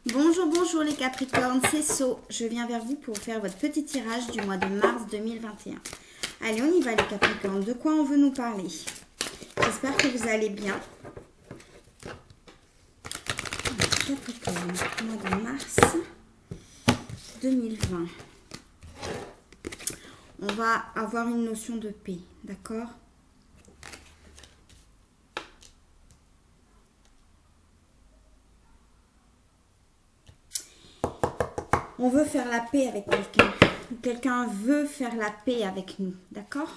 Bonjour, bonjour les Capricornes, c'est So. Je viens vers vous pour faire votre petit tirage du mois de mars 2021. Allez, on y va les Capricornes. De quoi on veut nous parler? J'espère que vous allez bien. Capricorne, mois de mars 2020. On va avoir une notion de paix, d'accord? On veut faire la paix avec quelqu'un. Quelqu'un veut faire la paix avec nous, d'accord?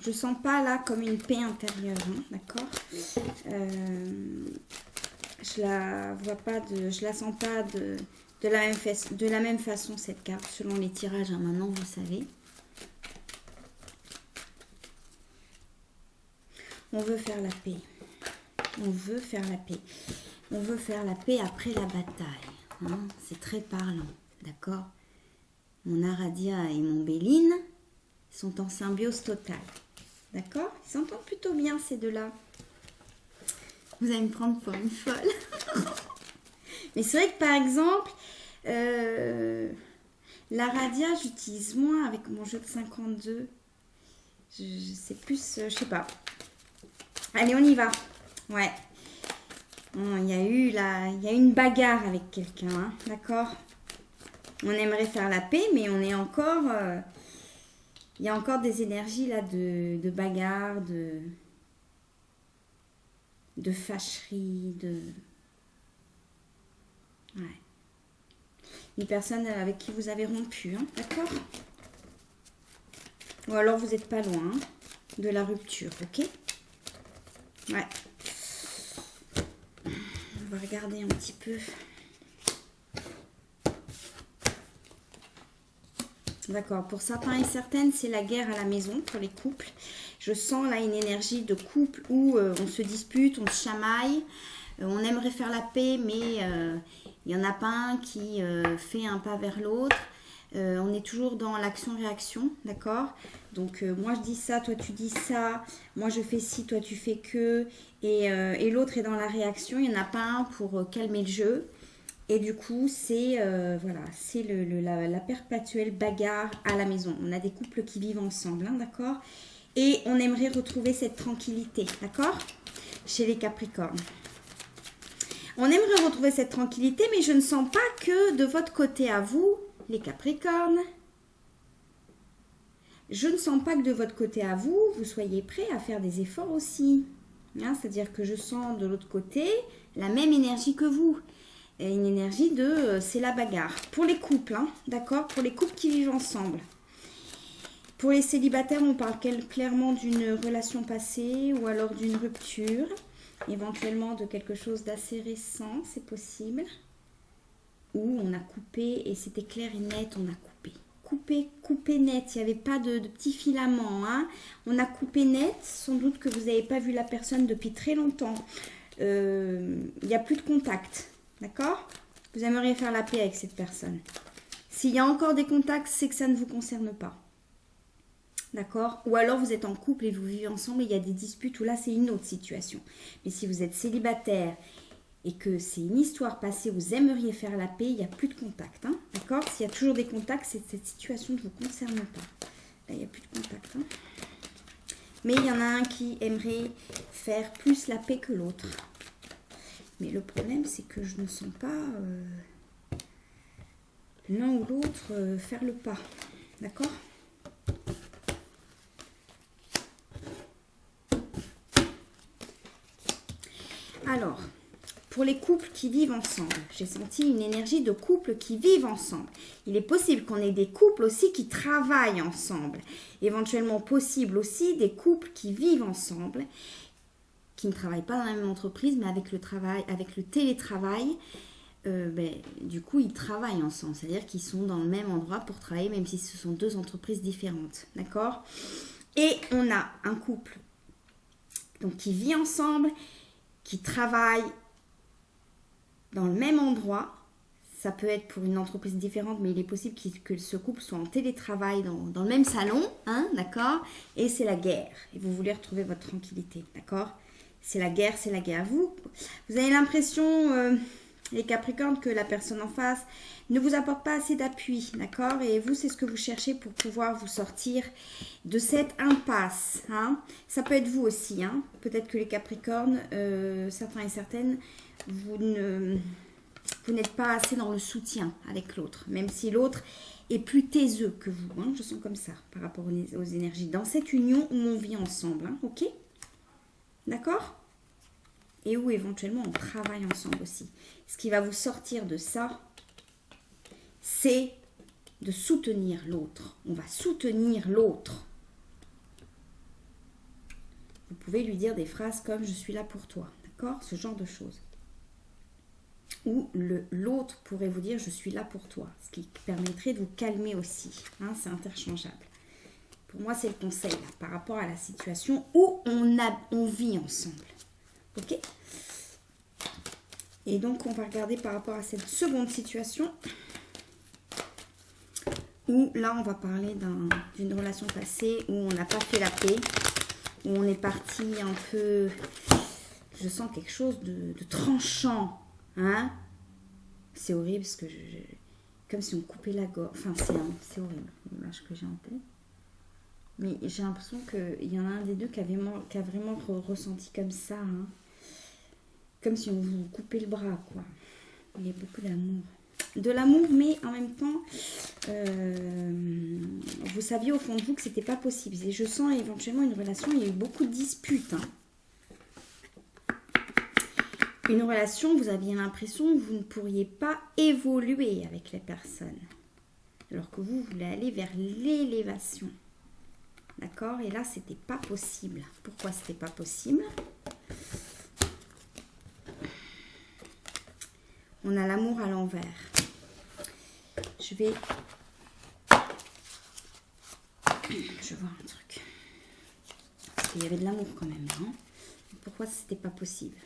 Je sens pas là comme une paix intérieure, hein, d'accord? Je la vois pas je la sens pas de la même façon cette carte selon les tirages. Hein, maintenant, vous savez. On veut faire la paix. On veut faire la paix. On veut faire la paix après la bataille. Hein, c'est très parlant, d'accord? Mon Aradia et mon Béline sont en symbiose totale. D'accord? Ils s'entendent plutôt bien ces deux-là. Vous allez me prendre pour une folle. Mais c'est vrai que par exemple, l'Aradia, j'utilise moins avec mon jeu de 52. C'est plus, je sais pas. Allez, on y va. Ouais. Il y a eu une bagarre avec quelqu'un, hein, d'accord? On aimerait faire la paix, mais on est encore... il y a encore des énergies là de bagarre, de fâcherie, Ouais. Une personne avec qui vous avez rompu, hein, d'accord? Ou alors vous n'êtes pas loin de la rupture, ok? Ouais. On va regarder un petit peu. D'accord, pour certains et certaines, c'est la guerre à la maison pour les couples. Je sens là une énergie de couple où on se dispute, on se chamaille, on aimerait faire la paix, mais il n'y en a pas un qui fait un pas vers l'autre. On est toujours dans l'action-réaction, d'accord? Donc moi je dis ça, toi tu dis ça, moi je fais ci, toi tu fais que, et l'autre est dans la réaction, il n'y en a pas un pour calmer le jeu. Et du coup, c'est voilà, c'est la perpétuelle bagarre à la maison. On a des couples qui vivent ensemble, hein, d'accord? Et on aimerait retrouver cette tranquillité, d'accord? Chez les Capricornes. On aimerait retrouver cette tranquillité, mais je ne sens pas que de votre côté à vous, les Capricornes, je ne sens pas que de votre côté à vous, vous soyez prêts à faire des efforts aussi. Hein, c'est-à-dire que je sens de l'autre côté la même énergie que vous. Et une énergie de c'est la bagarre. Pour les couples, hein, d'accord? Pour les couples qui vivent ensemble. Pour les célibataires, on parle clairement d'une relation passée ou alors d'une rupture. Éventuellement de quelque chose d'assez récent, c'est possible. Où on a coupé et c'était clair et net, on a coupé. Coupé net, il n'y avait pas de petits filaments. Hein. On a coupé net, sans doute que vous n'avez pas vu la personne depuis très longtemps. Il n'y a plus de contact. D'accord? Vous aimeriez faire la paix avec cette personne. S'il y a encore des contacts, c'est que ça ne vous concerne pas. D'accord? Ou alors vous êtes en couple et vous vivez ensemble et il y a des disputes où là c'est une autre situation. Mais si vous êtes célibataire et que c'est une histoire passée, vous aimeriez faire la paix, il n'y a plus de contact. Hein? D'accord? S'il y a toujours des contacts, c'est que cette situation ne vous concerne pas. Là, il n'y a plus de contact. Hein? Mais il y en a un qui aimerait faire plus la paix que l'autre. Mais le problème, c'est que je ne sens pas l'un ou l'autre faire le pas. D'accord? Alors, pour les couples qui vivent ensemble, j'ai senti une énergie de couples qui vivent ensemble. Il est possible qu'on ait des couples aussi qui travaillent ensemble. Éventuellement possible aussi des couples qui vivent ensemble, qui ne travaillent pas dans la même entreprise, mais avec le télétravail, du coup, ils travaillent ensemble. C'est-à-dire qu'ils sont dans le même endroit pour travailler, même si ce sont deux entreprises différentes. D'accord? Et on a un couple donc, qui vit ensemble, qui travaille dans le même endroit. Ça peut être pour une entreprise différente, mais il est possible que ce couple soit en télétravail dans le même salon, hein, d'accord? Et c'est la guerre. Et vous voulez retrouver votre tranquillité, d'accord? C'est la guerre, c'est la guerre. Vous avez l'impression, les Capricornes, que la personne en face ne vous apporte pas assez d'appui, d'accord? Et vous, c'est ce que vous cherchez pour pouvoir vous sortir de cette impasse. Hein. Ça peut être vous aussi. Hein. Peut-être que les Capricornes, certains et certaines, vous n'êtes pas assez dans le soutien avec l'autre. Même si l'autre est plus taiseux que vous. Hein. Je sens comme ça par rapport aux énergies. Dans cette union où on vit ensemble. Hein. Ok? D'accord? Et où éventuellement on travaille ensemble aussi. Ce qui va vous sortir de ça, c'est de soutenir l'autre. On va soutenir l'autre. Vous pouvez lui dire des phrases comme « je suis là pour toi ». D'accord? Ce genre de choses. Ou l'autre pourrait vous dire « je suis là pour toi ». Ce qui permettrait de vous calmer aussi. Hein, c'est interchangeable. Pour moi, c'est le conseil là, par rapport à la situation où on vit ensemble. Ok? Et donc, on va regarder par rapport à cette seconde situation où là, on va parler d'une relation passée où on n'a pas fait la paix, où on est parti un peu... Je sens quelque chose de tranchant. Hein? C'est horrible parce que comme si on coupait la gorge. Enfin, c'est horrible l'image que j'ai en tête. Mais j'ai l'impression qu'il y en a un des deux qui a vraiment ressenti comme ça. Hein? Comme si on vous coupait le bras, quoi. Il y a beaucoup d'amour. De l'amour, mais en même temps, vous saviez au fond de vous que c'était pas possible. Et je sens éventuellement une relation, il y a eu beaucoup de disputes. Hein. Une relation, vous aviez l'impression que vous ne pourriez pas évoluer avec les personnes. Alors que vous voulez aller vers l'élévation. D'accord? Et là, c'était pas possible. Pourquoi c'était pas possible? On a l'amour à l'envers. Je vais voir un truc. Parce qu'il y avait de l'amour quand même. Hein? Pourquoi c'était pas possible?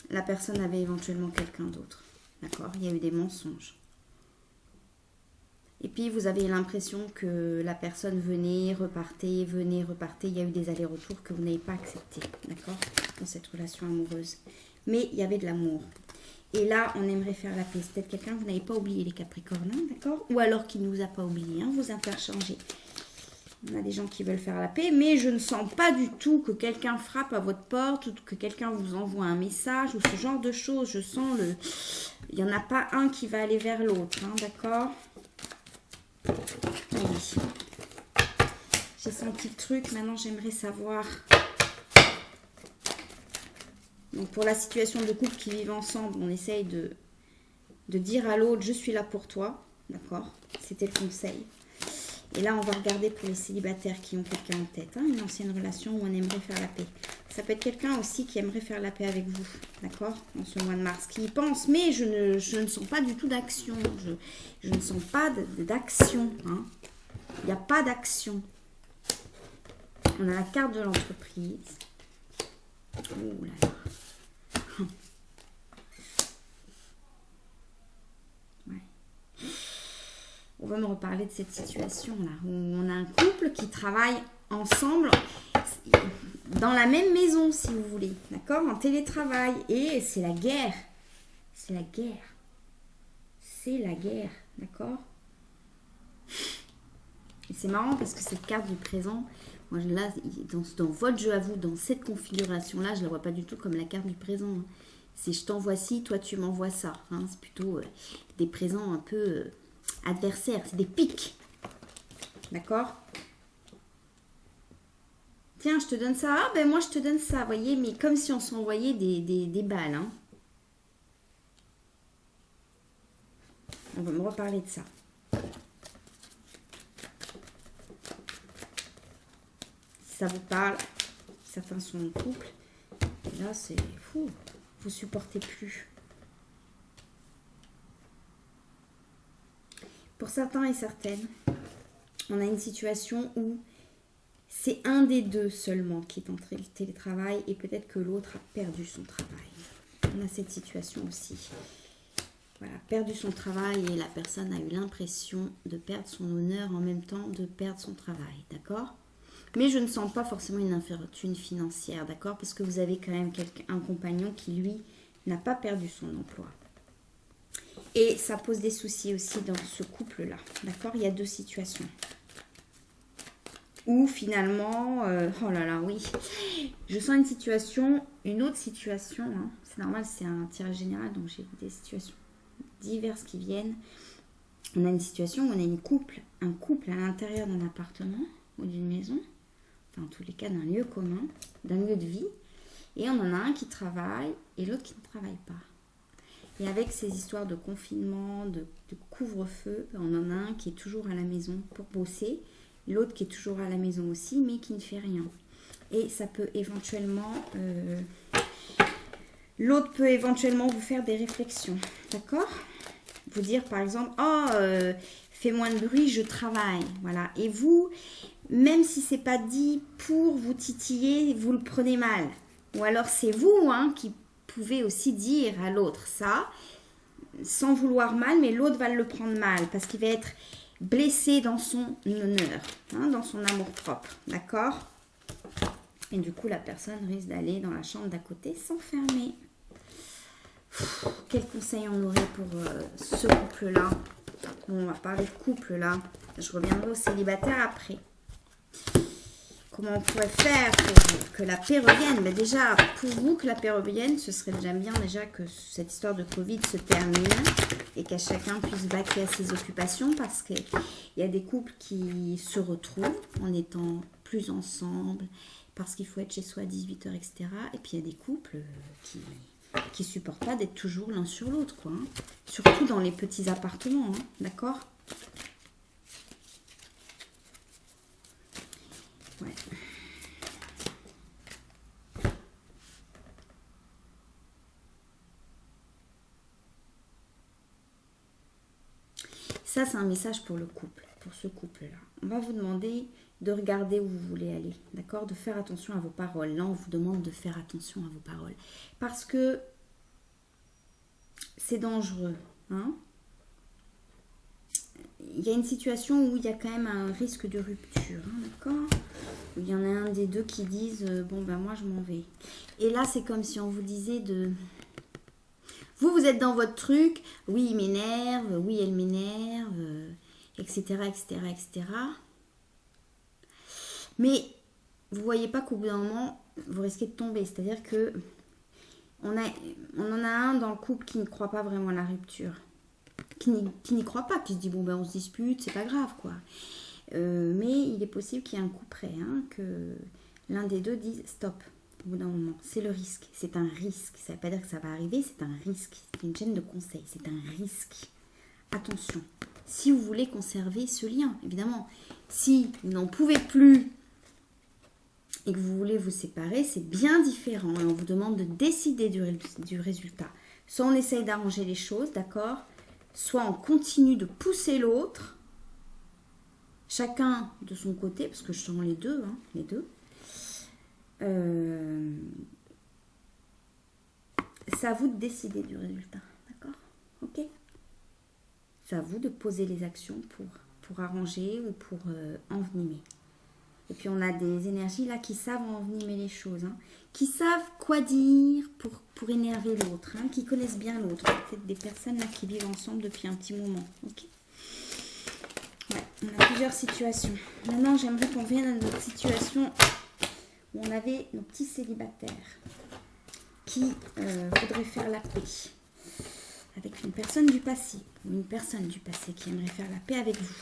La personne avait éventuellement quelqu'un d'autre. D'accord? Il y a eu des mensonges. Et puis, vous avez l'impression que la personne venait, repartait. Il y a eu des allers-retours que vous n'avez pas acceptés. D'accord? Dans cette relation amoureuse. Mais il y avait de l'amour. Et là, on aimerait faire la paix. C'est peut-être quelqu'un que vous n'avez pas oublié, les Capricornes. Hein, d'accord? Ou alors qui ne vous a pas oublié. Hein, vous interchangez. On a des gens qui veulent faire la paix. Mais je ne sens pas du tout que quelqu'un frappe à votre porte. Ou que quelqu'un vous envoie un message. Ou ce genre de choses. Je sens le... Il n'y en a pas un qui va aller vers l'autre. Hein, d'accord? Oui. J'ai senti le truc, maintenant j'aimerais savoir. Donc pour la situation de couple qui vivent ensemble, on essaye de dire à l'autre, je suis là pour toi, d'accord? C'était le conseil. Et là on va regarder pour les célibataires qui ont quelqu'un en tête, hein, une ancienne relation où on aimerait faire la paix. Ça peut être quelqu'un aussi qui aimerait faire la paix avec vous, d'accord? En ce mois de mars, qui y pense, mais je ne sens pas du tout d'action. Je ne sens pas d'action, hein. Il n'y a pas d'action. On a la carte de l'entreprise. Oh là là. Ouais. On va me reparler de cette situation-là, où on a un couple qui travaille ensemble dans la même maison, si vous voulez, d'accord, en télétravail. Et c'est la guerre. C'est la guerre. C'est la guerre, d'accord. Et c'est marrant parce que cette carte du présent, moi là, dans votre jeu à vous, dans cette configuration-là, je ne la vois pas du tout comme la carte du présent. Hein. C'est je t'envoie ci, toi tu m'envoies ça. Hein. C'est plutôt des présents un peu adversaires, c'est des pics. D'accord? Tiens, je te donne ça. Ah, ben moi, je te donne ça, vous voyez, mais comme si on s'envoyait des balles. Hein. On va me reparler de ça. Si ça vous parle, certains sont en couple. Et là, c'est fou. Vous supportez plus. Pour certains et certaines, on a une situation où c'est un des deux seulement qui est en télétravail et peut-être que l'autre a perdu son travail. On a cette situation aussi. Voilà, perdu son travail et la personne a eu l'impression de perdre son honneur en même temps de perdre son travail, d'accord? Mais je ne sens pas forcément une infortune financière, d'accord? Parce que vous avez quand même un compagnon qui, lui, n'a pas perdu son emploi. Et ça pose des soucis aussi dans ce couple-là, d'accord? Il y a deux situations. Ou finalement, oh là là, oui, je sens une autre situation, hein. C'est normal, c'est un tirage général, donc j'ai des situations diverses qui viennent. On a une situation où on a un couple à l'intérieur d'un appartement ou d'une maison, enfin en tous les cas d'un lieu commun, d'un lieu de vie, et on en a un qui travaille et l'autre qui ne travaille pas. Et avec ces histoires de confinement, de couvre-feu, on en a un qui est toujours à la maison pour bosser, l'autre qui est toujours à la maison aussi, mais qui ne fait rien. Et ça peut éventuellement... l'autre peut éventuellement vous faire des réflexions, d'accord? Vous dire par exemple, oh, fais moins de bruit, je travaille, voilà. Et vous, même si c'est pas dit pour vous titiller, vous le prenez mal. Ou alors c'est vous qui pouvez aussi dire à l'autre ça, sans vouloir mal, mais l'autre va le prendre mal, parce qu'il va être blessé dans son honneur, dans son amour-propre, d'accord? Et du coup, la personne risque d'aller dans la chambre d'à côté s'enfermer. Quel conseil on aurait pour ce couple-là? Bon, on va parler de couple là. Je reviendrai au célibataire après. Comment on pourrait faire pour que la paix revienne? Ben déjà, pour vous, que la paix revienne, ce serait déjà bien déjà que cette histoire de Covid se termine et qu'à chacun puisse vaquer à ses occupations, parce qu'il y a des couples qui se retrouvent en étant plus ensemble, parce qu'il faut être chez soi à 18h, etc. Et puis il y a des couples qui supportent pas d'être toujours l'un sur l'autre, quoi. Surtout dans les petits appartements, d'accord? Ouais. Ça, c'est un message pour le couple, pour ce couple-là. On va vous demander de regarder où vous voulez aller, d'accord? De faire attention à vos paroles. Là, on vous demande de faire attention à vos paroles. Parce que c'est dangereux, Il y a une situation où il y a quand même un risque de rupture, d'accord? Où il y en a un des deux qui disent bon ben moi je m'en vais. Et là c'est comme si on vous disait de... Vous êtes dans votre truc, oui il m'énerve, oui elle m'énerve, etc., etc., etc. Mais vous voyez pas qu'au bout d'un moment, vous risquez de tomber. C'est-à-dire que on en a un dans le couple qui ne croit pas vraiment à la rupture. Qui n'y croit pas, qui se dit bon ben on se dispute, c'est pas grave quoi. Mais il est possible qu'il y ait un coup près, que l'un des deux dise stop au bout d'un moment. C'est le risque, c'est un risque. Ça ne veut pas dire que ça va arriver, c'est un risque. C'est une chaîne de conseils, c'est un risque. Attention, si vous voulez conserver ce lien, évidemment, si vous n'en pouvez plus et que vous voulez vous séparer, c'est bien différent et on vous demande de décider du résultat. Soit on essaye d'arranger les choses, d'accord ? Soit on continue de pousser l'autre, chacun de son côté, parce que je sens les deux, c'est à vous de décider du résultat, d'accord? Ok? C'est à vous de poser les actions pour arranger ou pour envenimer. Et puis on a des énergies là qui savent envenimer les choses, qui savent quoi dire pour énerver l'autre, qui connaissent bien l'autre. Peut-être des personnes là qui vivent ensemble depuis un petit moment. Ok. Ouais, on a plusieurs situations. Maintenant, j'aimerais qu'on vienne à notre situation où on avait nos petits célibataires qui voudraient faire la paix avec une personne du passé, ou une personne du passé qui aimerait faire la paix avec vous.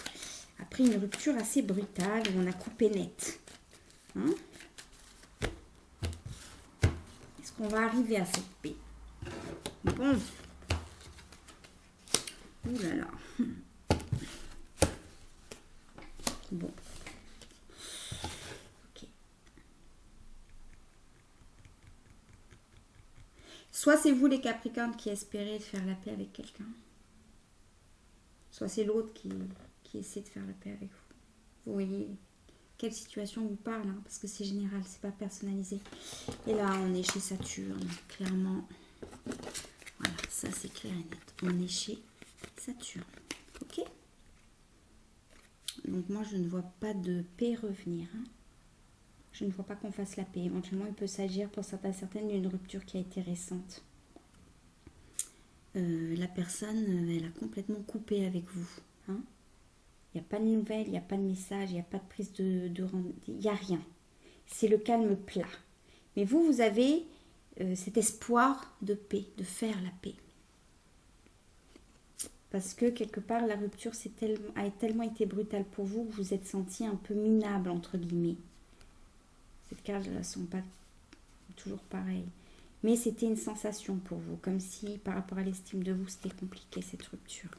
Après une rupture assez brutale où on a coupé net. Est-ce qu'on va arriver à cette paix? Bon. Ouh là là. Bon. Ok. Soit c'est vous les Capricornes qui espérez faire la paix avec quelqu'un. Soit c'est l'autre qui essaie de faire la paix avec vous. Vous voyez quelle situation vous parle, parce que c'est général, c'est pas personnalisé. Et là, on est chez Saturne, clairement. Voilà, Ça, c'est clair et net. On est chez Saturne. Ok? Donc, moi, je ne vois pas de paix revenir. Hein. Je ne vois pas qu'on fasse la paix. Éventuellement, il peut s'agir pour certaines d'une rupture qui a été récente. La personne, elle a complètement coupé avec vous. Hein. Il n'y a pas de nouvelles, il n'y a pas de message, il n'y a pas de prise de rendez-vous. Il n'y a rien. C'est le calme plat. Mais vous, vous avez cet espoir de paix, de faire la paix. Parce que quelque part, la rupture a tellement été brutale pour vous que vous vous êtes senti un peu minable, entre guillemets. Cette carte, je ne la sens pas toujours pareille. Mais c'était une sensation pour vous, comme si par rapport à l'estime de vous, c'était compliqué cette rupture.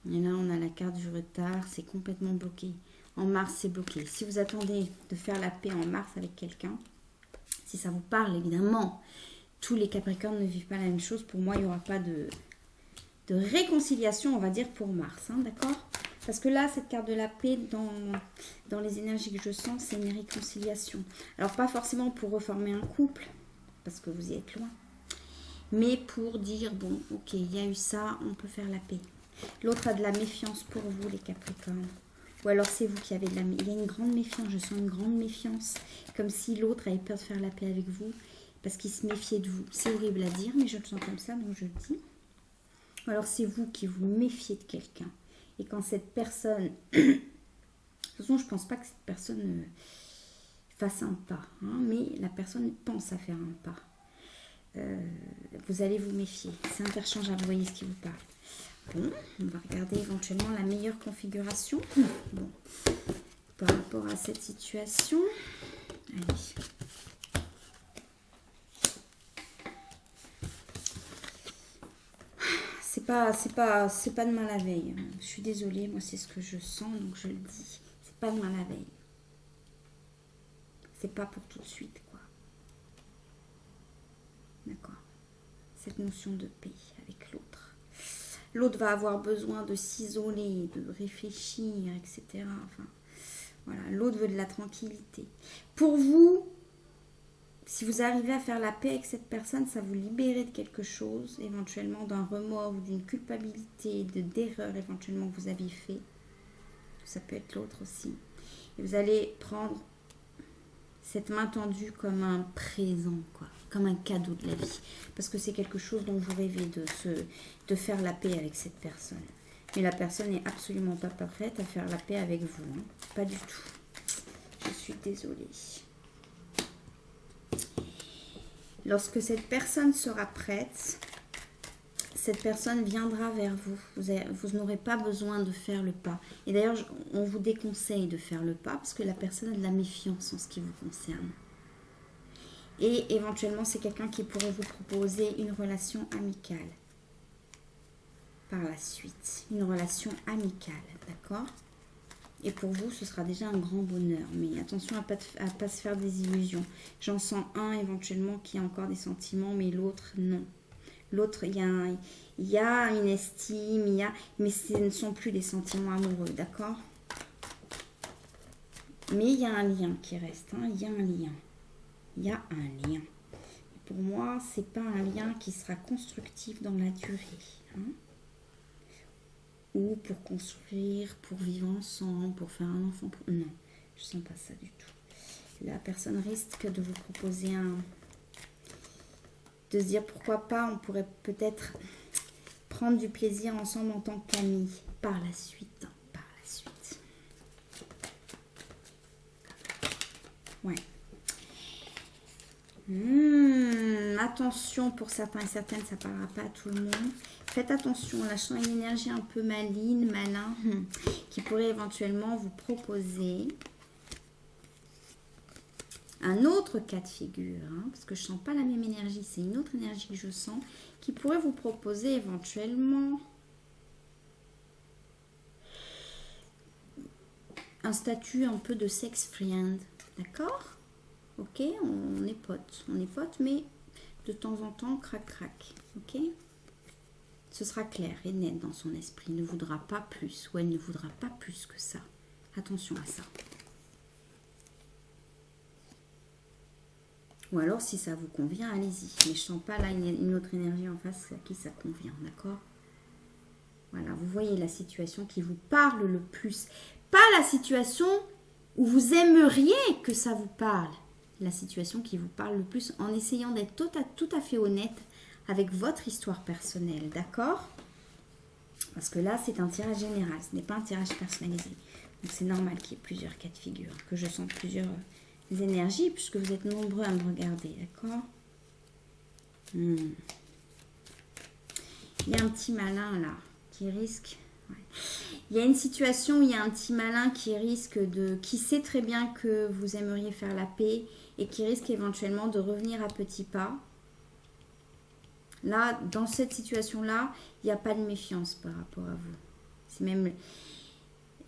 Et là, on a la carte du retard, c'est complètement bloqué. En mars, c'est bloqué. Si vous attendez de faire la paix en mars avec quelqu'un, si ça vous parle, évidemment, tous les Capricornes ne vivent pas la même chose. Pour moi, il n'y aura pas de réconciliation, on va dire, pour mars, hein, d'accord? Parce que là, cette carte de la paix, dans les énergies que je sens, c'est une réconciliation. Alors, pas forcément pour reformer un couple, parce que vous y êtes loin, mais pour dire, bon, ok, il y a eu ça, on peut faire la paix. L'autre a de la méfiance pour vous, les Capricornes. Ou alors c'est vous qui avez de la méfiance. Il y a une grande méfiance, je sens une grande méfiance. Comme si l'autre avait peur de faire la paix avec vous, parce qu'il se méfiait de vous. C'est horrible à dire, mais je le sens comme ça, donc je le dis. Ou alors c'est vous qui vous méfiez de quelqu'un. Et quand cette personne... de toute façon, je ne pense pas que cette personne fasse un pas. Hein, mais la personne pense à faire un pas. Vous allez vous méfier. C'est interchangeable, vous voyez ce qui vous parle. Bon, on va regarder éventuellement la meilleure configuration. Bon, par rapport à cette situation. Allez. C'est pas de mal la veille. Je suis désolée, moi c'est ce que je sens, donc je le dis. C'est pas de mal la veille. C'est pas pour tout de suite, quoi. D'accord. Cette notion de paix avec l'autre. L'autre va avoir besoin de s'isoler, de réfléchir, etc. Enfin, voilà, l'autre veut de la tranquillité. Pour vous, si vous arrivez à faire la paix avec cette personne, ça vous libérer de quelque chose, éventuellement d'un remords ou d'une culpabilité, d'erreur éventuellement que vous aviez fait. Ça peut être l'autre aussi. Et vous allez prendre cette main tendue comme un présent, quoi, comme un cadeau de la vie. Parce que c'est quelque chose dont vous rêvez de faire la paix avec cette personne. Mais la personne n'est absolument pas prête à faire la paix avec vous. Hein. Pas du tout. Je suis désolée. Lorsque cette personne sera prête, cette personne viendra vers vous. Vous n'aurez pas besoin de faire le pas. Et d'ailleurs, on vous déconseille de faire le pas parce que la personne a de la méfiance en ce qui vous concerne. Et éventuellement, c'est quelqu'un qui pourrait vous proposer une relation amicale. Par la suite. Une relation amicale, d'accord? Et pour vous, ce sera déjà un grand bonheur. Mais attention à pas se faire des illusions. J'en sens un éventuellement qui a encore des sentiments, mais l'autre, non. L'autre, il y a une estime, mais ce ne sont plus des sentiments amoureux, d'accord? Mais il y a un lien qui reste, hein, il y a un lien. Il y a un lien. Et pour moi, ce n'est pas un lien qui sera constructif dans la durée. Hein? Ou pour construire, pour vivre ensemble, pour faire un enfant. Non, je ne sens pas ça du tout. La personne risque de vous proposer de se dire pourquoi pas, on pourrait peut-être prendre du plaisir ensemble en tant qu'amis par la suite. Hein, par la suite. Ouais. Attention pour certains et certaines, ça ne parlera pas à tout le monde. Faites attention, lâchant une énergie un peu maligne, malin, qui pourrait éventuellement vous proposer un autre cas de figure, hein, parce que je ne sens pas la même énergie, c'est une autre énergie que je sens, qui pourrait vous proposer éventuellement un statut un peu de sex friend, d'accord? Ok, on est potes, mais de temps en temps, crac, ok? Ce sera clair et net dans son esprit, il ne voudra pas plus, ou elle ne voudra pas plus que ça. Attention à ça. Ou alors, si ça vous convient, allez-y. Mais je sens pas là une autre énergie en face à qui ça convient, d'accord? Voilà, vous voyez la situation qui vous parle le plus. Pas la situation où vous aimeriez que ça vous parle. La situation qui vous parle le plus en essayant d'être tout à fait honnête avec votre histoire personnelle, d'accord? Parce que là, c'est un tirage général, ce n'est pas un tirage personnalisé. Donc c'est normal qu'il y ait plusieurs cas de figure, que je sente plusieurs énergies, puisque vous êtes nombreux à me regarder, d'accord? Il y a un petit malin là, qui risque... Ouais. Il y a une situation où il y a un petit malin qui sait très bien que vous aimeriez faire la paix et qui risque éventuellement de revenir à petits pas. Là, dans cette situation-là, il n'y a pas de méfiance par rapport à vous. C'est même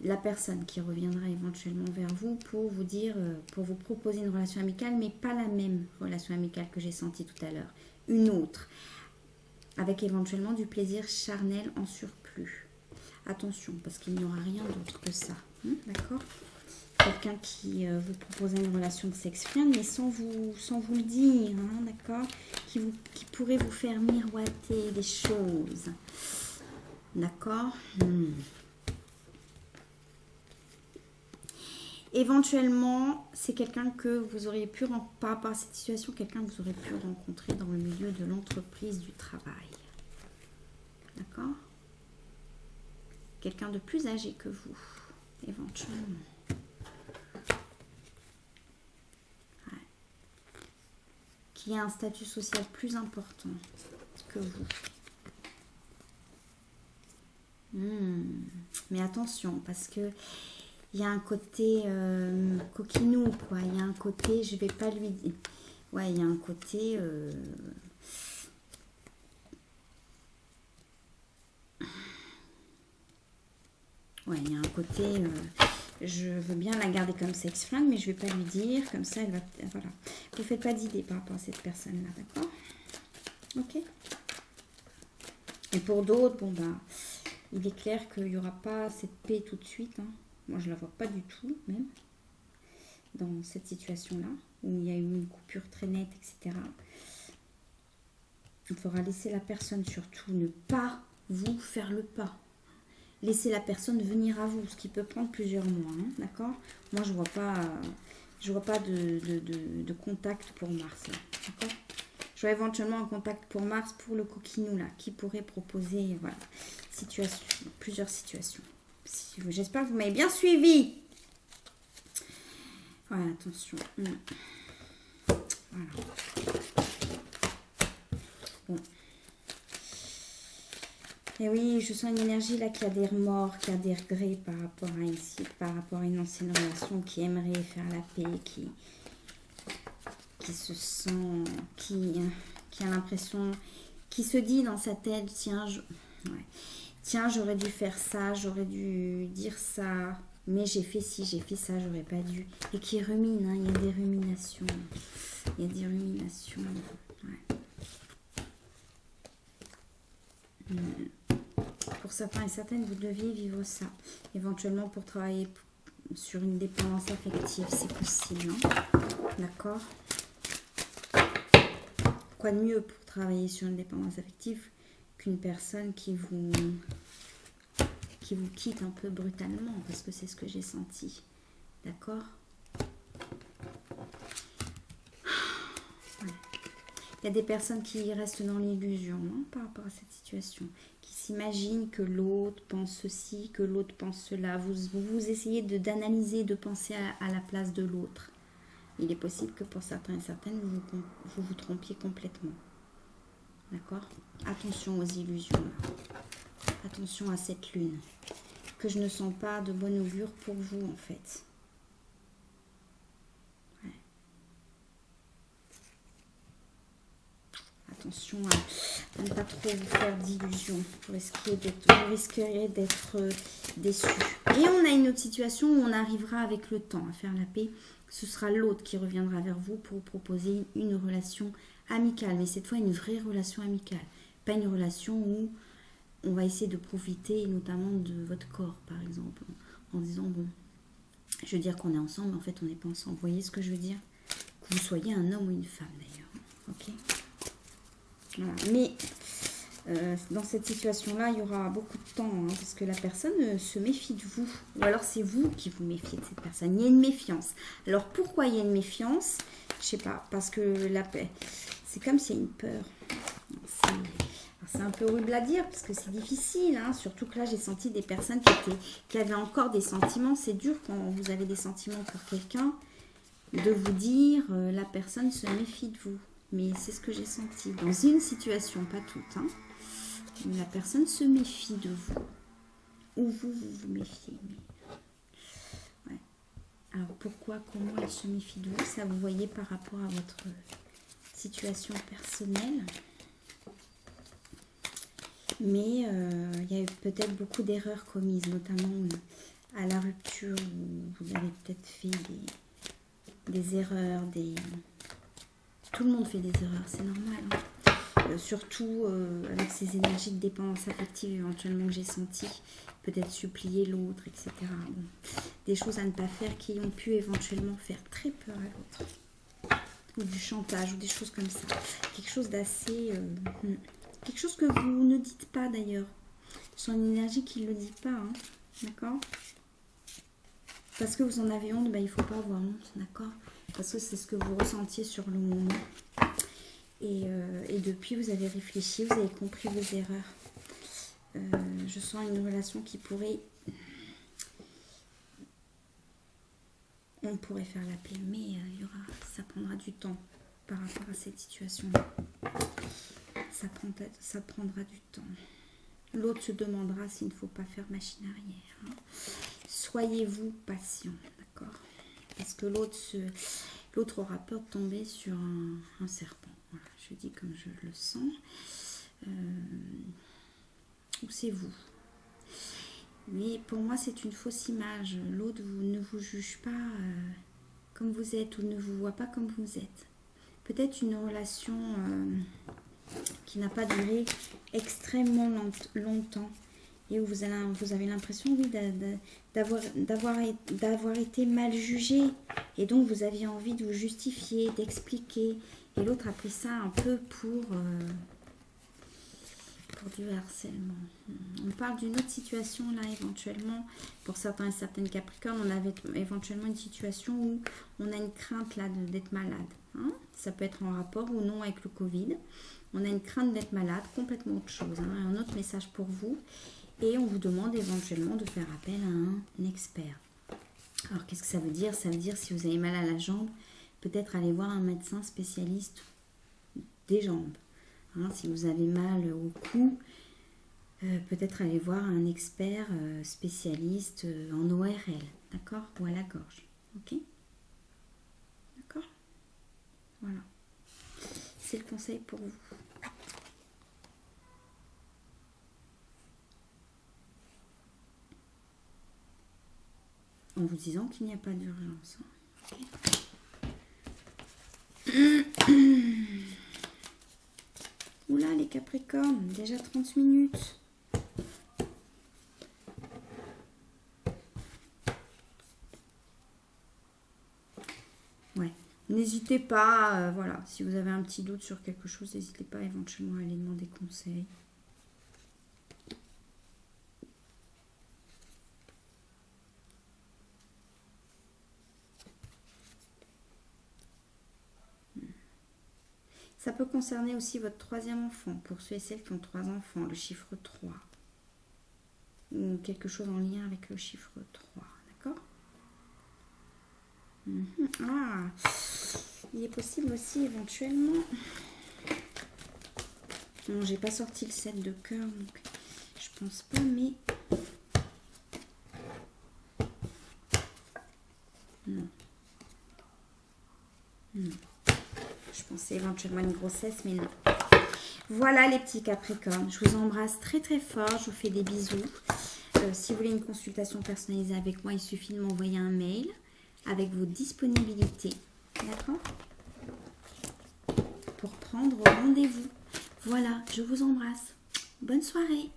la personne qui reviendra éventuellement vers vous pour vous dire, pour vous proposer une relation amicale, mais pas la même relation amicale que j'ai sentie tout à l'heure. Une autre, avec éventuellement du plaisir charnel en surplus. Attention, parce qu'il n'y aura rien d'autre que ça. D'accord? Quelqu'un qui vous propose une relation de sexe friend, mais sans vous le dire, d'accord? Qui pourrait vous faire miroiter des choses. D'accord? Éventuellement, c'est quelqu'un que vous auriez pu, par rapport à cette situation, quelqu'un que vous aurez pu rencontrer dans le milieu de l'entreprise du travail. D'accord? Quelqu'un de plus âgé que vous, éventuellement. Ouais. Qui a un statut social plus important que vous. Mais attention, parce que il y a un côté coquinou, quoi. Il y a un côté, je vais pas lui dire. Ouais, il y a un côté... Ouais, il y a un côté... je veux bien la garder comme sex friend, mais je vais pas lui dire. Comme ça, elle va... Voilà. Vous faites pas d'idée par rapport à cette personne-là, d'accord? Ok. Et pour d'autres, bon, bah... Il est clair qu'il n'y aura pas cette paix tout de suite. Moi, je ne la vois pas du tout, même, dans cette situation-là, où il y a eu une coupure très nette, etc. Il faudra laisser la personne, surtout, ne pas vous faire le pas. Laissez la personne venir à vous, ce qui peut prendre plusieurs mois, d'accord? Moi, je vois pas de contact pour Mars, d'accord? Je vois éventuellement un contact pour Mars, pour le coquinou, là, qui pourrait proposer, voilà, plusieurs situations. J'espère que vous m'avez bien suivi. Voilà, attention. Voilà. Bon. Et oui, je sens une énergie là qui a des remords, qui a des regrets par rapport à une ancienne relation, qui aimerait faire la paix, qui se sent, qui a l'impression, qui se dit dans sa tête, tiens, j'aurais dû faire ça, j'aurais dû dire ça, mais j'ai fait ci, j'ai fait ça, j'aurais pas dû. Et qui rumine, il y a des ruminations. Il y a des ruminations. Ouais. Pour certains et certaines, vous deviez vivre ça. Éventuellement pour travailler sur une dépendance affective, c'est possible. D'accord? Quoi de mieux pour travailler sur une dépendance affective qu'une personne qui vous quitte un peu brutalement, parce que c'est ce que j'ai senti. D'accord? Ouais. Il y a des personnes qui restent dans l'illusion par rapport à cette situation, qui s'imaginent que l'autre pense ceci, que l'autre pense cela. Vous essayez d'analyser, de penser à la place de l'autre. Il est possible que pour certains et certaines, vous vous trompiez complètement. D'accord? Attention aux illusions. Là. Attention à cette lune. Que je ne sens pas de bon augure pour vous, en fait. Ouais. Attention à ne pas trop vous faire d'illusions. Vous risqueriez d'être déçu. Et on a une autre situation où on arrivera avec le temps à faire la paix. Ce sera l'autre qui reviendra vers vous pour vous proposer une relation amicale. Mais cette fois, une vraie relation amicale. Pas une relation où on va essayer de profiter notamment de votre corps, par exemple. En disant, bon, je veux dire qu'on est ensemble, mais en fait, on n'est pas ensemble. Vous voyez ce que je veux dire? Que vous soyez un homme ou une femme d'ailleurs. Ok. Voilà. Mais dans cette situation-là, il y aura beaucoup de temps, hein, parce que la personne se méfie de vous. Ou alors c'est vous qui vous méfiez de cette personne. Il y a une méfiance. Alors pourquoi il y a une méfiance? Je sais pas, parce que c'est comme s'il y a une peur. C'est un peu horrible à dire, parce que c'est difficile, hein, surtout que là j'ai senti des personnes qui avaient encore des sentiments. C'est dur quand vous avez des sentiments pour quelqu'un, de vous dire la personne se méfie de vous. Mais c'est ce que j'ai senti. Dans une situation, pas toute, hein, la personne se méfie de vous. Ou vous vous méfiez. Mais... ouais. Alors pourquoi, comment elle se méfie de vous? Ça vous voyez par rapport à votre situation personnelle. Mais il y a eu peut-être beaucoup d'erreurs commises, notamment à la rupture, où vous avez peut-être fait des erreurs, tout le monde fait des erreurs, c'est normal. Hein. Surtout avec ces énergies de dépendance affective éventuellement que j'ai senties, peut-être supplier l'autre, etc. Bon. Des choses à ne pas faire qui ont pu éventuellement faire très peur à l'autre. Ou du chantage, ou des choses comme ça. Quelque chose d'assez... quelque chose que vous ne dites pas d'ailleurs. C'est une énergie qui ne le dit pas, hein. D'accord? Parce que vous en avez honte, ben, il ne faut pas avoir honte, d'accord? Parce que c'est ce que vous ressentiez sur le moment. Et depuis, vous avez réfléchi, vous avez compris vos erreurs. Je sens une relation qui pourrait... On pourrait faire la paix, mais ça prendra du temps par rapport à cette situation-là. Ça prendra du temps. L'autre se demandera s'il ne faut pas faire machine arrière. Hein. Soyez-vous patient, d'accord? Parce que l'autre aura peur de tomber sur un serpent. Voilà, je dis comme je le sens. Ou c'est vous. Mais pour moi, c'est une fausse image. L'autre ne vous juge pas comme vous êtes ou ne vous voit pas comme vous êtes. Peut-être une relation qui n'a pas duré extrêmement longtemps et où vous avez l'impression, oui, d'avoir été mal jugé, et donc vous aviez envie de vous justifier, d'expliquer, et l'autre a pris ça un peu pour du harcèlement. On parle d'une autre situation là, éventuellement, pour certains et certaines Capricornes, on avait éventuellement une situation où on a une crainte là d'être malade. Hein. Ça peut être en rapport ou non avec le Covid. On a une crainte d'être malade, complètement autre chose. Hein. Un autre message pour vous. Et on vous demande éventuellement de faire appel à un expert. Alors qu'est-ce que ça veut dire? Ça veut dire si vous avez mal à la jambe, peut-être aller voir un médecin spécialiste des jambes. Hein, si vous avez mal au cou, peut-être aller voir un expert spécialiste en ORL, d'accord? Ou à la gorge, ok? D'accord? Voilà. C'est le conseil pour vous. En vous disant qu'il n'y a pas d'urgence. Hein, okay. Oula, les Capricornes, déjà 30 minutes. Ouais, n'hésitez pas, voilà, si vous avez un petit doute sur quelque chose, n'hésitez pas éventuellement à aller demander conseil. Ça peut concerner aussi votre troisième enfant, pour ceux et celles qui ont 3 enfants, le chiffre 3. Ou quelque chose en lien avec le chiffre 3, d'accord? Ah, il est possible aussi éventuellement... Non, j'ai pas sorti le 7 de cœur, donc je pense pas, mais... Non. Non. Je pensais éventuellement à une grossesse, mais non. Voilà les petits Capricornes. Je vous embrasse très très fort. Je vous fais des bisous. Si vous voulez une consultation personnalisée avec moi, il suffit de m'envoyer un mail avec vos disponibilités. D'accord? Pour prendre rendez-vous. Voilà, je vous embrasse. Bonne soirée.